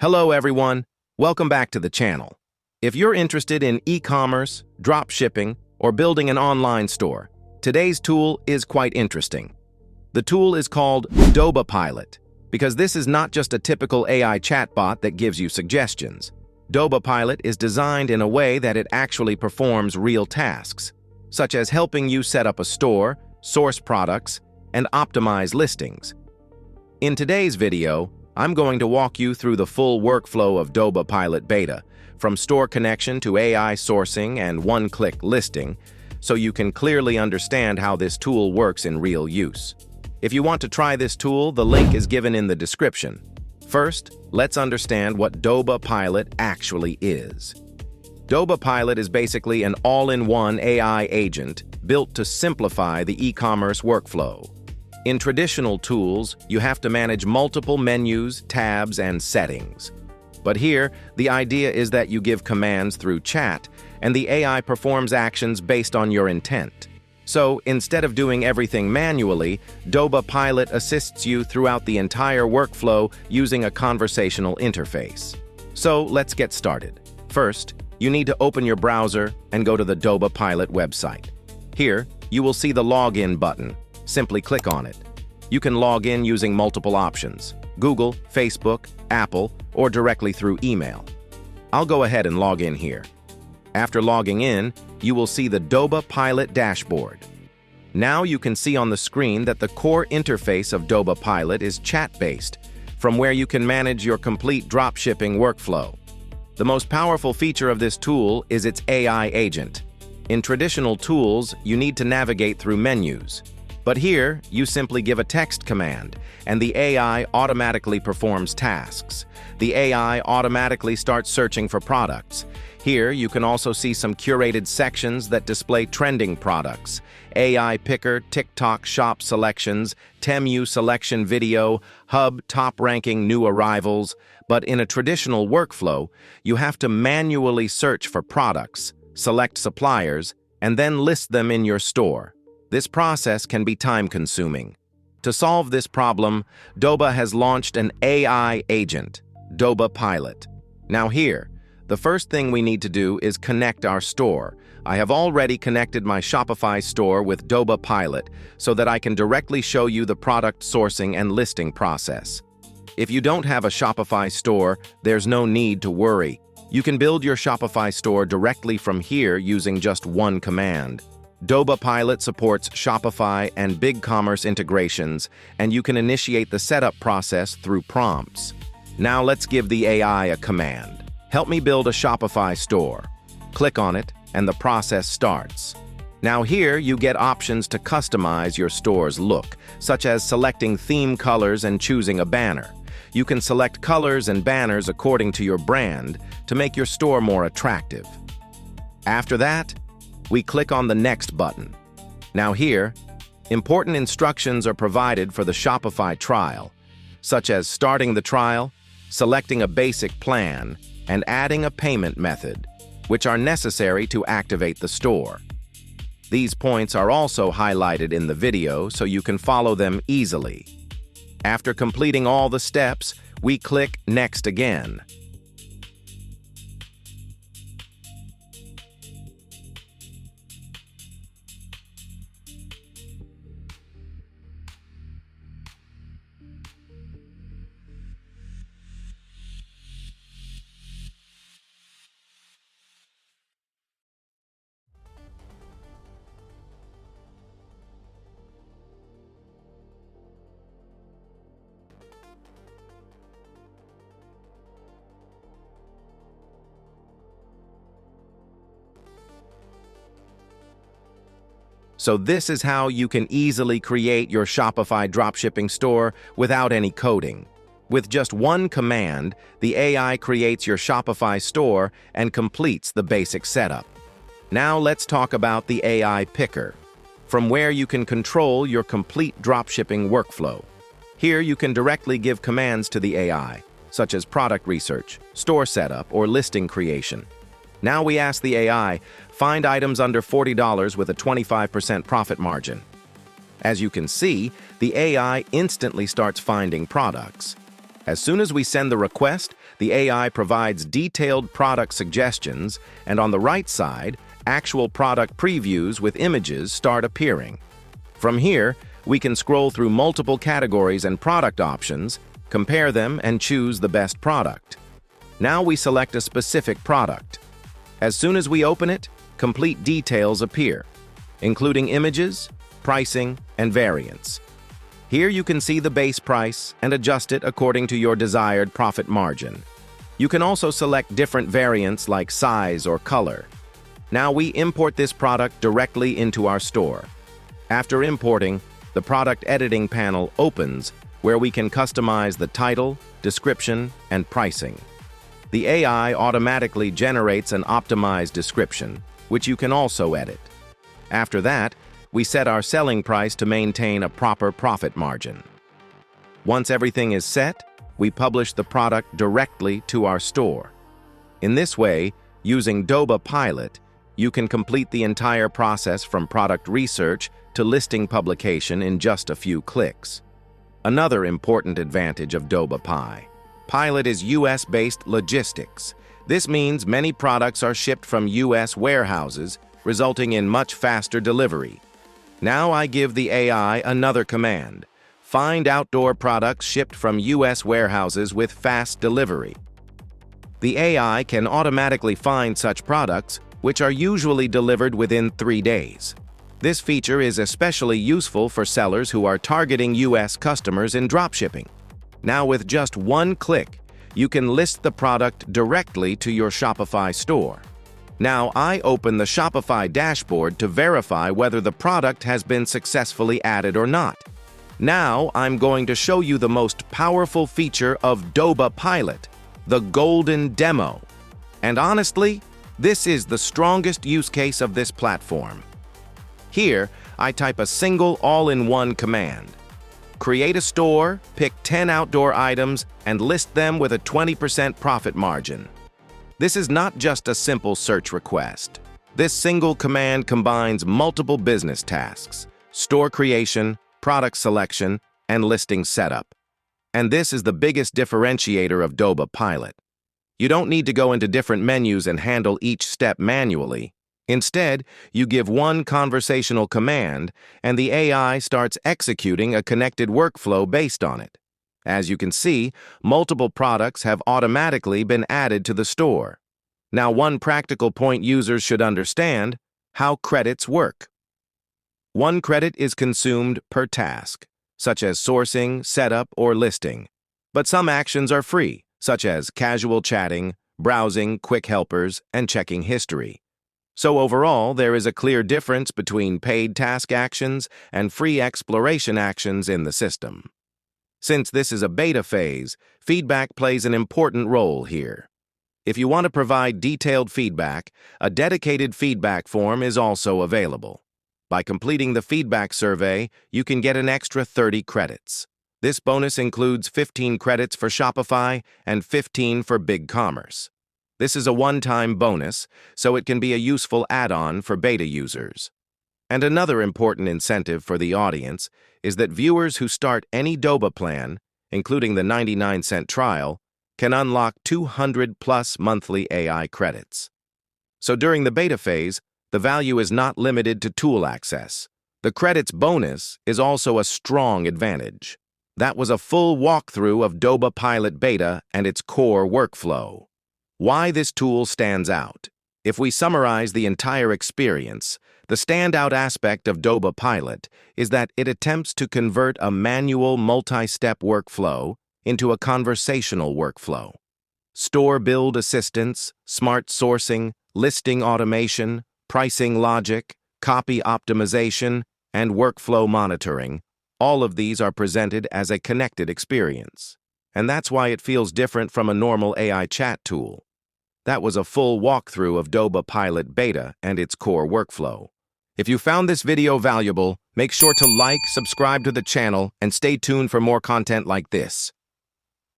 Hello everyone, welcome back to the channel. If you're interested in e-commerce, drop shipping, or building an online store, today's tool is quite interesting. The tool is called Doba Pilot, because this is not just a typical AI chatbot that gives you suggestions. Doba Pilot is designed in a way that it actually performs real tasks, such as helping you set up a store, source products, and optimize listings. In today's video, I'm going to walk you through the full workflow of Doba Pilot Beta, from store connection to AI sourcing and one-click listing, so you can clearly understand how this tool works in real use. If you want to try this tool, the link is given in the description. First, let's understand what Doba Pilot actually is. Doba Pilot is basically an all-in-one AI agent built to simplify the e-commerce workflow. In traditional tools, you have to manage multiple menus, tabs, and settings. But here, the idea is that you give commands through chat, and the AI performs actions based on your intent. So, instead of doing everything manually, Doba Pilot assists you throughout the entire workflow using a conversational interface. So, let's get started. First, you need to open your browser and go to the Doba Pilot website. Here, you will see the Login button. Simply click on it. You can log in using multiple options: Google, Facebook, Apple, or directly through email. I'll go ahead and log in here. After logging in, you will see the Doba Pilot dashboard. Now you can see on the screen that the core interface of Doba Pilot is chat-based, from where you can manage your complete dropshipping workflow. The most powerful feature of this tool is its AI agent. In traditional tools, you need to navigate through menus. But here, you simply give a text command, and the AI automatically performs tasks. The AI automatically starts searching for products. Here, you can also see some curated sections that display trending products: AI Picker, TikTok Shop selections, Temu selection video, Hub top-ranking new arrivals. But in a traditional workflow, you have to manually search for products, select suppliers, and then list them in your store. This process can be time-consuming. To solve this problem, Doba has launched an AI agent, Doba Pilot. Now here, the first thing we need to do is connect our store. I have already connected my Shopify store with Doba Pilot so that I can directly show you the product sourcing and listing process. If you don't have a Shopify store, there's no need to worry. You can build your Shopify store directly from here using just one command. Doba Pilot supports Shopify and BigCommerce integrations, and you can initiate the setup process through prompts. Now let's give the AI a command. Help me build a Shopify store. Click on it, and the process starts. Now here you get options to customize your store's look, such as selecting theme colors and choosing a banner. You can select colors and banners according to your brand to make your store more attractive. After that, we click on the Next button. Now here, important instructions are provided for the Shopify trial, such as starting the trial, selecting a basic plan, and adding a payment method, which are necessary to activate the store. These points are also highlighted in the video so you can follow them easily. After completing all the steps, we click Next again. So this is how you can easily create your Shopify dropshipping store without any coding. With just one command, the AI creates your Shopify store and completes the basic setup. Now let's talk about the AI Picker, from where you can control your complete dropshipping workflow. Here you can directly give commands to the AI, such as product research, store setup, or listing creation. Now we ask the AI, find items under $40 with a 25% profit margin. As you can see, the AI instantly starts finding products. As soon as we send the request, the AI provides detailed product suggestions, and on the right side, actual product previews with images start appearing. From here, we can scroll through multiple categories and product options, compare them, and choose the best product. Now we select a specific product. As soon as we open it, complete details appear, including images, pricing, and variants. Here you can see the base price and adjust it according to your desired profit margin. You can also select different variants like size or color. Now we import this product directly into our store. After importing, the product editing panel opens where we can customize the title, description, and pricing. The AI automatically generates an optimized description, which you can also edit. After that, we set our selling price to maintain a proper profit margin. Once everything is set, we publish the product directly to our store. In this way, using Doba Pilot, you can complete the entire process from product research to listing publication in just a few clicks. Another important advantage of Doba Pilot is US-based logistics. This means many products are shipped from US warehouses, resulting in much faster delivery. Now I give the AI another command: find outdoor products shipped from US warehouses with fast delivery. The AI can automatically find such products, which are usually delivered within 3 days. This feature is especially useful for sellers who are targeting US customers in dropshipping. Now with just one click, you can list the product directly to your Shopify store. Now I open the Shopify dashboard to verify whether the product has been successfully added or not. Now I'm going to show you the most powerful feature of Doba Pilot, the golden demo. And honestly, this is the strongest use case of this platform. Here, I type a single all-in-one command. Create a store, pick 10 outdoor items, and list them with a 20% profit margin. This is not just a simple search request. This single command combines multiple business tasks: store creation, product selection, and listing setup. And this is the biggest differentiator of Doba Pilot. You don't need to go into different menus and handle each step manually. Instead, you give one conversational command, and the AI starts executing a connected workflow based on it. As you can see, multiple products have automatically been added to the store. Now, one practical point users should understand: how credits work. 1 credit is consumed per task, such as sourcing, setup, or listing. But some actions are free, such as casual chatting, browsing, quick helpers, and checking history. So overall, there is a clear difference between paid task actions and free exploration actions in the system. Since this is a beta phase, feedback plays an important role here. If you want to provide detailed feedback, a dedicated feedback form is also available. By completing the feedback survey, you can get an extra 30 credits. This bonus includes 15 credits for Shopify and 15 for BigCommerce. This is a one-time bonus, so it can be a useful add-on for beta users. And another important incentive for the audience is that viewers who start any Doba plan, including the 99-cent trial, can unlock 200+ monthly AI credits. So during the beta phase, the value is not limited to tool access. The credits bonus is also a strong advantage. That was a full walkthrough of Doba Pilot Beta and its core workflow. Why this tool stands out. If we summarize the entire experience, the standout aspect of Doba Pilot is that it attempts to convert a manual multi-step workflow into a conversational workflow. Store build assistance, smart sourcing, listing automation, pricing logic, copy optimization, and workflow monitoring, all of these are presented as a connected experience. And that's why it feels different from a normal AI chat tool. That was a full walkthrough of Doba Pilot Beta and its core workflow. If you found this video valuable, make sure to like, subscribe to the channel, and stay tuned for more content like this.